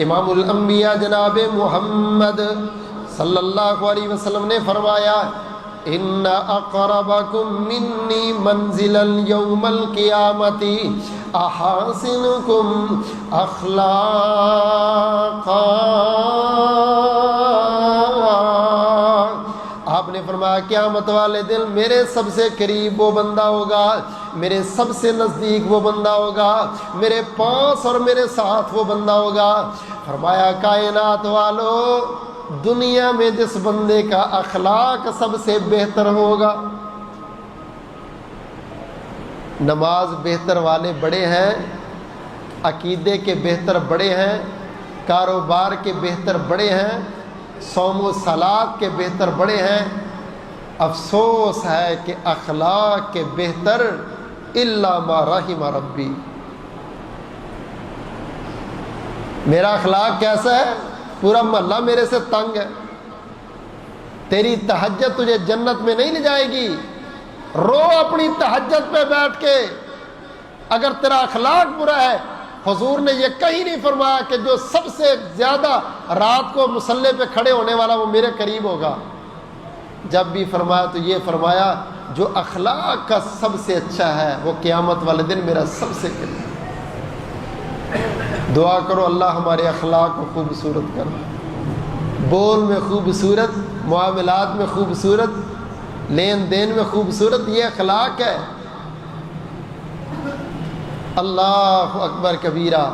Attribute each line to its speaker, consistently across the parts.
Speaker 1: امام الانبیاء جناب محمد صلی اللہ علیہ وسلم نے فرمایا ان اقربکم منی منزلا یوم القیامت احاسنکم اخلاقا۔ آپ نے فرمایا قیامت والے دن میرے سب سے قریب وہ بندہ ہوگا، میرے سب سے نزدیک وہ بندہ ہوگا، میرے پاس اور میرے ساتھ وہ بندہ ہوگا۔ فرمایا کائنات والو، دنیا میں جس بندے کا اخلاق سب سے بہتر ہوگا، نماز بہتر والے بڑے ہیں، عقیدے کے بہتر بڑے ہیں، کاروبار کے بہتر بڑے ہیں، صوم و صلات کے بہتر بڑے ہیں، افسوس ہے کہ اخلاق کے بہتر الا ما رحم ربی۔ میرا اخلاق کیسا ہے؟ پورا محلہ میرے سے تنگ ہے، تیری تہجد تجھے جنت میں نہیں لے جائے گی۔ رو اپنی تہجد پہ بیٹھ کے، اگر تیرا اخلاق برا ہے۔ حضور نے یہ کہیں نہیں فرمایا کہ جو سب سے زیادہ رات کو مصلی پہ کھڑے ہونے والا وہ میرے قریب ہوگا، جب بھی فرمایا تو یہ فرمایا جو اخلاق کا سب سے اچھا ہے وہ قیامت والے دن میرا سب سے قریب۔ دعا کرو اللہ ہمارے اخلاق کو خوبصورت کر، بول میں خوبصورت، معاملات میں خوبصورت، لین دین میں خوبصورت، یہ اخلاق ہے۔ اللہ اکبر کبیرہ۔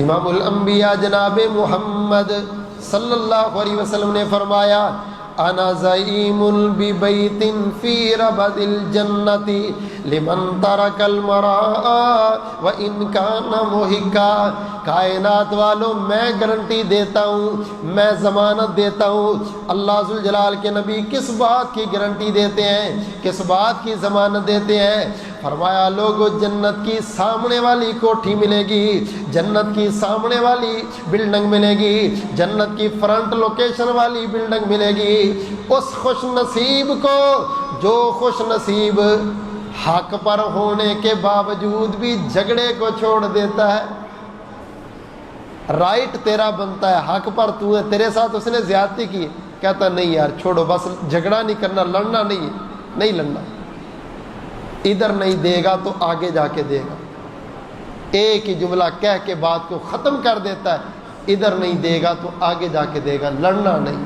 Speaker 1: امام الانبیاء جناب محمد صلی اللہ علیہ وسلم نے فرمایا انا زعیم ببیت فی ربد الجنت لمن ترک المراء وان کان محقا۔ کائنات والوں میں گارنٹی دیتا ہوں، میں ضمانت دیتا ہوں۔ اللہ ذوالجلال کے نبی کس بات کی گارنٹی دیتے ہیں، کس بات کی ضمانت دیتے ہیں؟ فرمایا لوگوں جنت کی سامنے والی کوٹھی ملے گی، جنت کی سامنے والی بلڈنگ ملے گی، جنت کی فرنٹ لوکیشن والی بلڈنگ ملے گی۔ اس خوش نصیب کو جو خوش نصیب حق پر ہونے کے باوجود بھی جھگڑے کو چھوڑ دیتا ہے۔ رائٹ تیرا بنتا ہے، حق پر تو ہے، تیرے ساتھ اس نے زیادتی کی، کہتا نہیں یار چھوڑو، بس جھگڑا نہیں کرنا، لڑنا نہیں، نہیں لڑنا۔ ادھر نہیں دے گا تو آگے جا کے دے گا، ایک ہی جملہ کہہ کے بات کو ختم کر دیتا ہے، ادھر نہیں دے گا تو آگے جا کے دے گا، لڑنا نہیں۔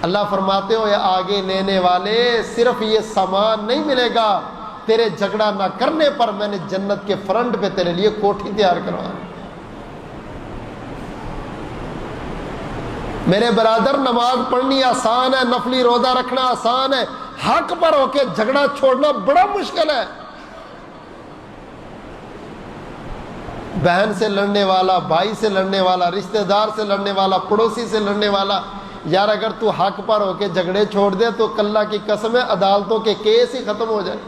Speaker 1: اللہ فرماتے ہو یا آگے لینے والے، صرف یہ سامان نہیں ملے گا، تیرے جھگڑا نہ کرنے پر میں نے جنت کے فرنٹ پہ تیرے لیے کوٹھی تیار کروا۔ میرے برادر نماز پڑھنی آسان ہے، نفلی روزہ رکھنا آسان ہے، حق پر ہو کے جھگڑا چھوڑنا بڑا مشکل ہے۔ بہن سے لڑنے والا، بھائی سے لڑنے والا، رشتہ دار سے لڑنے والا، پڑوسی سے لڑنے والا، یار اگر تو حق پر ہو کے جھگڑے چھوڑ دے تو اللہ کی قسم ہے عدالتوں کے کیس ہی ختم ہو جائے۔